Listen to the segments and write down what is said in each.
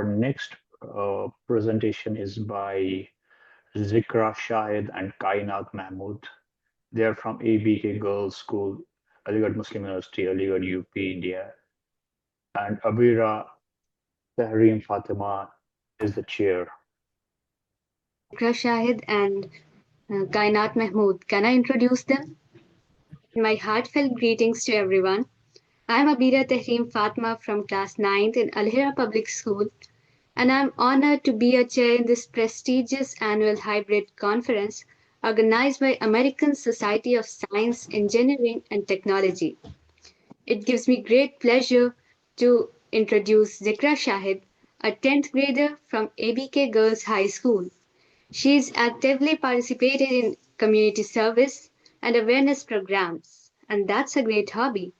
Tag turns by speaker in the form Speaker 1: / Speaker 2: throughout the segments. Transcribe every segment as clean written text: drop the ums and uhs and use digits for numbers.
Speaker 1: next presentation is by Zikra, Shahid, and Kainaat Mahmood. They are from ABK Girls School, Aligarh Muslim University, Aligarh, UP, India. And Abira Tahreem Fatima is the chair.
Speaker 2: Zikra Shahid and Kainat Mahmood. Can I introduce them? My heartfelt greetings to everyone. I am Abira Tahreem Fatma from class 9th in Alhira Public School, and I am honored to be a chair in this prestigious annual hybrid conference organized by American Society of Science, Engineering, and Technology. It gives me great pleasure to introduce Zikra Shahid, a 10th grader from ABK Girls High School. She's actively participated in community service and awareness programs, and that's a great hobby.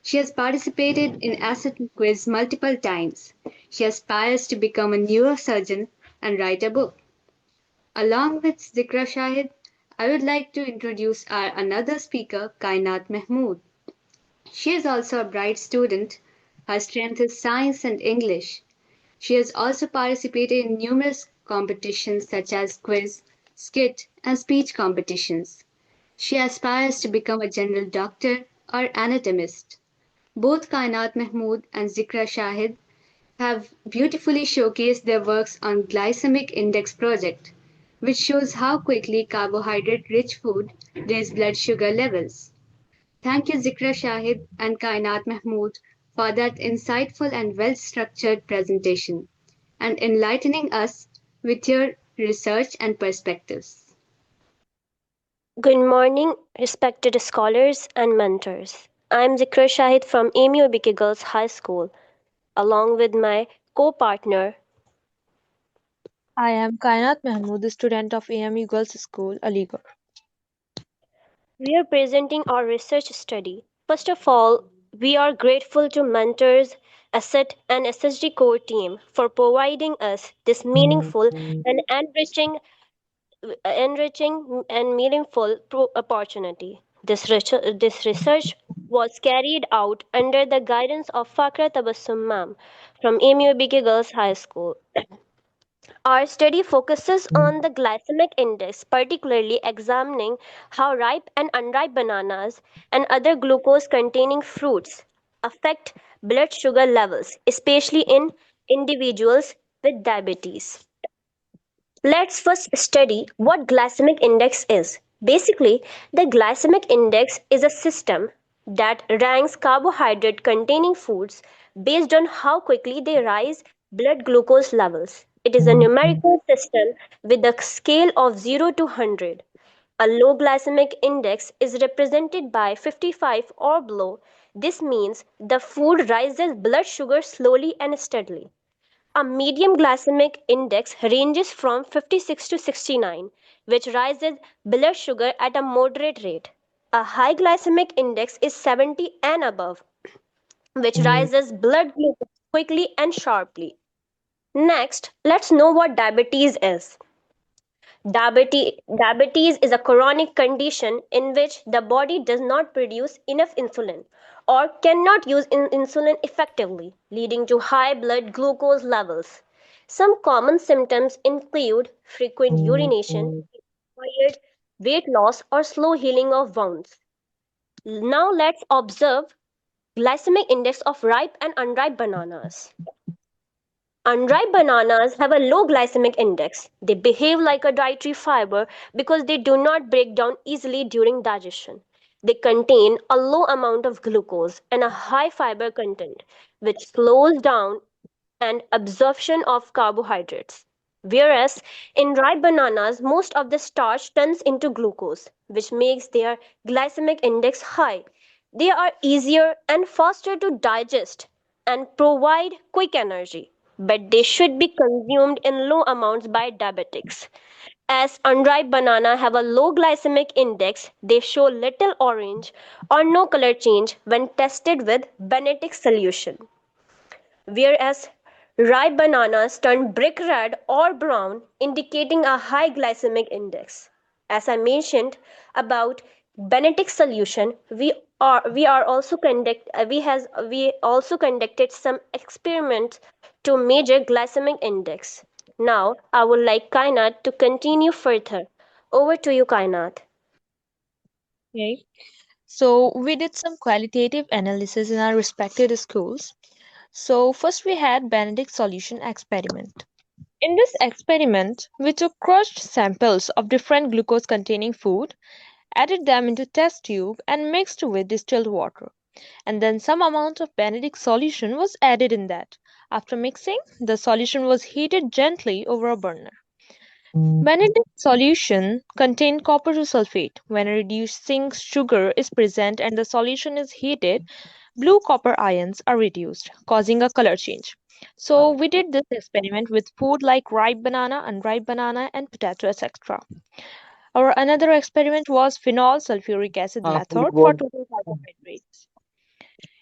Speaker 2: She has participated in Asset Quiz multiple times. She aspires to become a neurosurgeon and write a book. Along with Zikra Shahid, I would like to introduce our another speaker, Kainat Mahmood. She is also a bright student. Her strength is science and English. She has also participated in numerous competitions such as quiz, skit, and speech competitions. She aspires to become a general doctor or anatomist. Both Kainat Mahmood and Zikra Shahid have beautifully showcased their works on glycemic index project, which shows how quickly carbohydrate-rich food raise blood sugar levels. Thank you, Zikra Shahid and Kainat Mahmood, for that insightful and well structured presentation and enlightening us with your research and perspectives.
Speaker 3: Good morning, respected scholars and mentors. I'm Zikra Shahid from AMUBK Girls High School, along with my co-partner.
Speaker 4: I am Kainat Mahmood, the student of AMU Girls School, Aligarh.
Speaker 3: We are presenting our research study. First of all, we are grateful to mentors, ASSET and SSD core team for providing us this meaningful and enriching and meaningful opportunity. This research was carried out under the guidance of Fakra Tabassum Ma'am from AMUBK Girls High School. Our study focuses on the glycemic index, particularly examining how ripe and unripe bananas and other glucose containing fruits affect blood sugar levels, especially in individuals with diabetes. Let's first study what glycemic index is. Basically, the glycemic index is a system that ranks carbohydrate containing foods based on how quickly they rise blood glucose levels. It is a numerical system with a scale of 0 to 100. A low glycemic index is represented by 55 or below. This means the food rises blood sugar slowly and steadily. A medium glycemic index ranges from 56 to 69, which rises blood sugar at a moderate rate. A high glycemic index is 70 and above, which rises blood glucose quickly and sharply. Next, let's know what diabetes is. Diabetes is a chronic condition in which the body does not produce enough insulin or cannot use insulin effectively, leading to high blood glucose levels. Some common symptoms include frequent urination, acquired weight loss, or slow healing of wounds. Now let's observe glycemic index of ripe and unripe bananas. Unripe bananas have a low glycemic index. They behave like a dietary fiber because they do not break down easily during digestion. They contain a low amount of glucose and a high fiber content, which slows down and absorption of carbohydrates. Whereas in ripe bananas, most of the starch turns into glucose, which makes their glycemic index high. They are easier and faster to digest and provide quick energy, but they should be consumed in low amounts by diabetics. As unripe banana have a low glycemic index, they show little orange or no color change when tested with Benedict solution, whereas ripe bananas turn brick red or brown, indicating a high glycemic index. As I mentioned about Benetic solution, we also conducted some experiments to measure glycemic index. Now I would like Kainat to continue further. Over to you, Kainat.
Speaker 4: Okay. So we did some qualitative analysis in our respective schools. So first we had Benedict solution experiment. In this experiment, we took crushed samples of different glucose containing food, added them into test tube and mixed with distilled water. And then some amount of Benedict solution was added in that. After mixing, the solution was heated gently over a burner. Benedict solution contained copper sulfate. When a reducing sugar is present and the solution is heated, blue copper ions are reduced, causing a color change. So we did this experiment with food like ripe banana, unripe banana, and potato, etc. Our another experiment was phenol sulfuric acid method for total carbohydrates.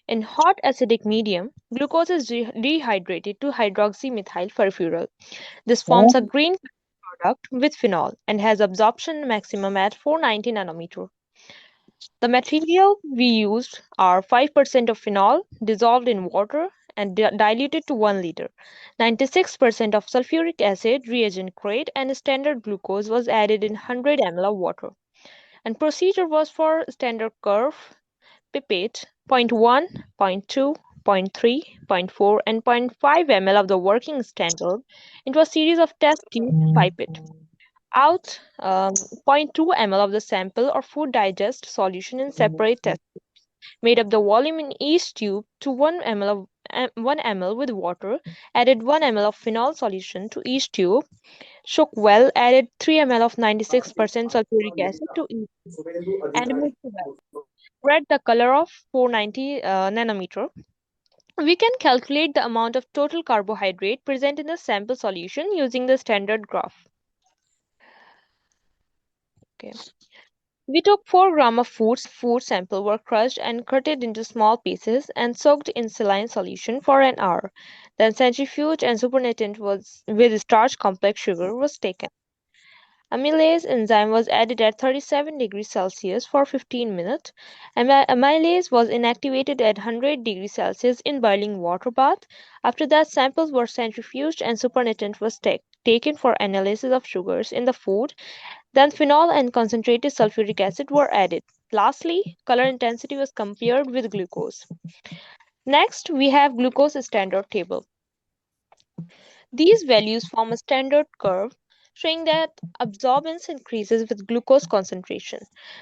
Speaker 4: In hot acidic medium, glucose is dehydrated to hydroxymethyl furfural. This forms a green product with phenol and has absorption maximum at 490 nanometer. The material we used are 5% of phenol dissolved in water and diluted to 1 liter. 96% of sulfuric acid, reagent grade, and standard glucose was added in 100 ml of water. And procedure was for standard curve, pipette, zero point 0.1, zero point 0.2, zero point 0.3, zero point 0.4, and zero point 0.5 ml of the working standard into a series of test tube pipette. Out zero point 0.2 ml of the sample or food digest solution in separate test made up the volume in each tube to 1 ml of 1 ml with water, added 1 ml of phenol solution to each tube, shook well, added 3 ml of 96% sulfuric acid to each, and mixed well. Read the color of 490 nanometer. We can calculate the amount of total carbohydrate present in the sample solution using the standard graph. Okay. We took 4 grams of food sample were crushed and cut it into small pieces and soaked in saline solution for an hour. Then centrifuge and supernatant was with starch complex sugar was taken. Amylase enzyme was added at 37 degrees Celsius for 15 minutes. Amylase was inactivated at 100 degrees Celsius in boiling water bath. After that, samples were centrifuged and supernatant was taken for analysis of sugars in the food. Then phenol and concentrated sulfuric acid were added. Lastly, color intensity was compared with glucose. Next, we have glucose standard table. These values form a standard curve showing that absorbance increases with glucose concentration.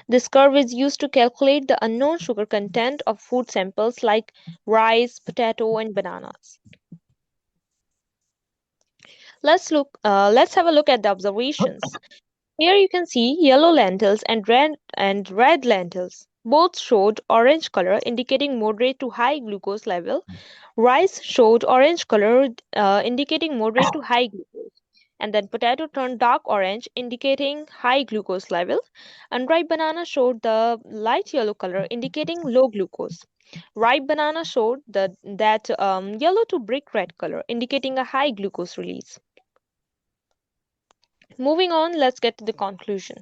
Speaker 4: This curve is used to calculate the unknown sugar content of food samples like rice, potato, and bananas. Let's have a look at the observations. Here you can see yellow lentils and red lentils. Both showed orange color indicating moderate to high glucose level. Rice showed orange color indicating moderate to high glucose. And then potato turned dark orange indicating high glucose level. Unripe banana showed the light yellow color indicating low glucose. Ripe banana showed that yellow to brick red color indicating a high glucose release. Moving on, let's get to the conclusion.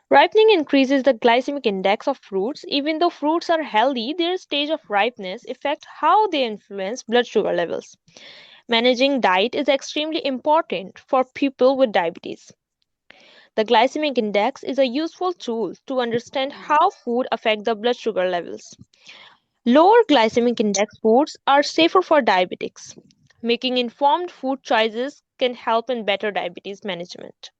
Speaker 4: Ripening increases the glycemic index of fruits. Even though fruits are healthy, their stage of ripeness affects how they influence blood sugar levels. Managing diet is extremely important for people with diabetes. The glycemic index is a useful tool to understand how food affects the blood sugar levels. Lower glycemic index foods are safer for diabetics. Making informed food choices can help in better diabetes management.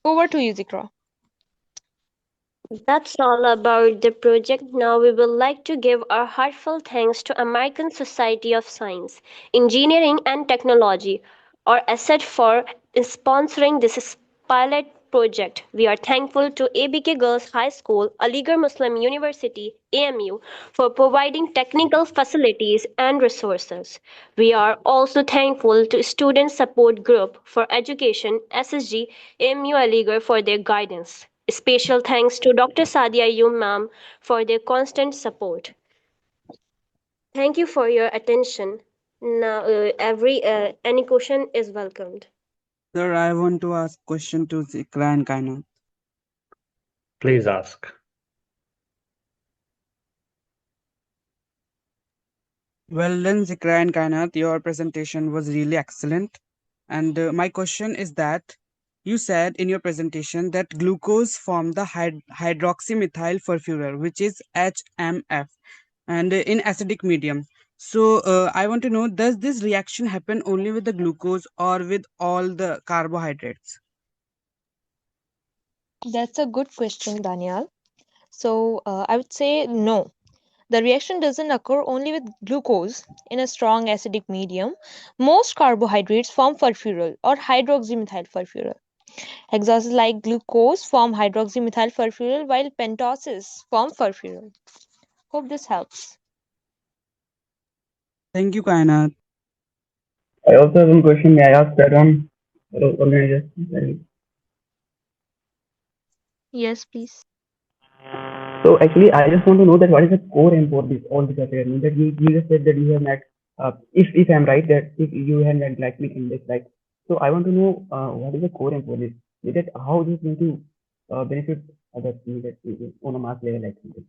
Speaker 4: Over to you, Zikra.
Speaker 3: That's all about the project. Now we would like to give our heartfelt thanks to American Society of Science, Engineering and Technology, or ASSET, for sponsoring this pilot project. We are thankful to ABK Girls High School, Aligarh Muslim University, AMU, for providing technical facilities and resources. We are also thankful to Student Support Group for Education, SSG, AMU Aligarh, for their guidance. Special thanks to Dr. Sadia Yum ma'am for their constant support. Thank you for your attention. Now, every any question is welcomed.
Speaker 5: Sir, I want to ask question to Zikra and Kainat.
Speaker 1: Please ask.
Speaker 5: Well done, Zikra and Kainat. Your presentation was really excellent. And my question is that you said in your presentation that glucose form the hydroxymethyl furfural, which is HMF, and in acidic medium. So I want to know, does this reaction happen only with the glucose or with all the carbohydrates?
Speaker 4: That's a good question, Daniel. So I would say no. The reaction doesn't occur only with glucose in a strong acidic medium. Most carbohydrates form furfural or hydroxymethyl furfural. Hexoses like glucose form hydroxymethyl furfural while pentoses form furfural. Hope this helps.
Speaker 5: Thank you, Kainat.
Speaker 6: I also have one question. May I ask that one? Hello, organizer.
Speaker 4: Yes, please.
Speaker 6: So actually, I just want to know that what is the core aim for this all this affair? That you just said that you have met, if I'm right, that if you have met glycemic index, right? So I want to know what is the core aim for this? Is that how this is going to benefit others that on a mass level, like something.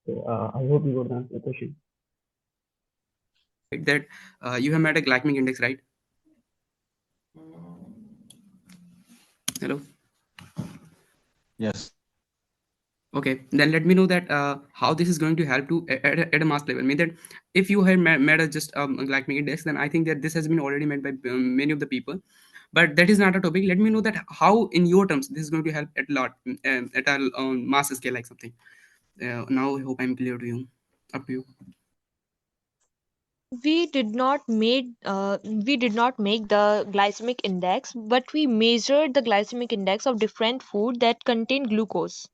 Speaker 6: So I hope you would answer the question.
Speaker 7: Right, that you have met a glycemic index, right? Hello.
Speaker 8: Yes.
Speaker 7: Okay, then let me know that how this is going to help to at a mass level. Mean that if you have met a just a glycemic index, then I think that this has been already met by many of the people. But that is not a topic. Let me know that how, in your terms, this is going to help at a lot, at a mass scale, like something. Now I hope I'm clear to you. Up to you.
Speaker 4: We did not make the glycemic index, but we measured the glycemic index of different food that contain glucose.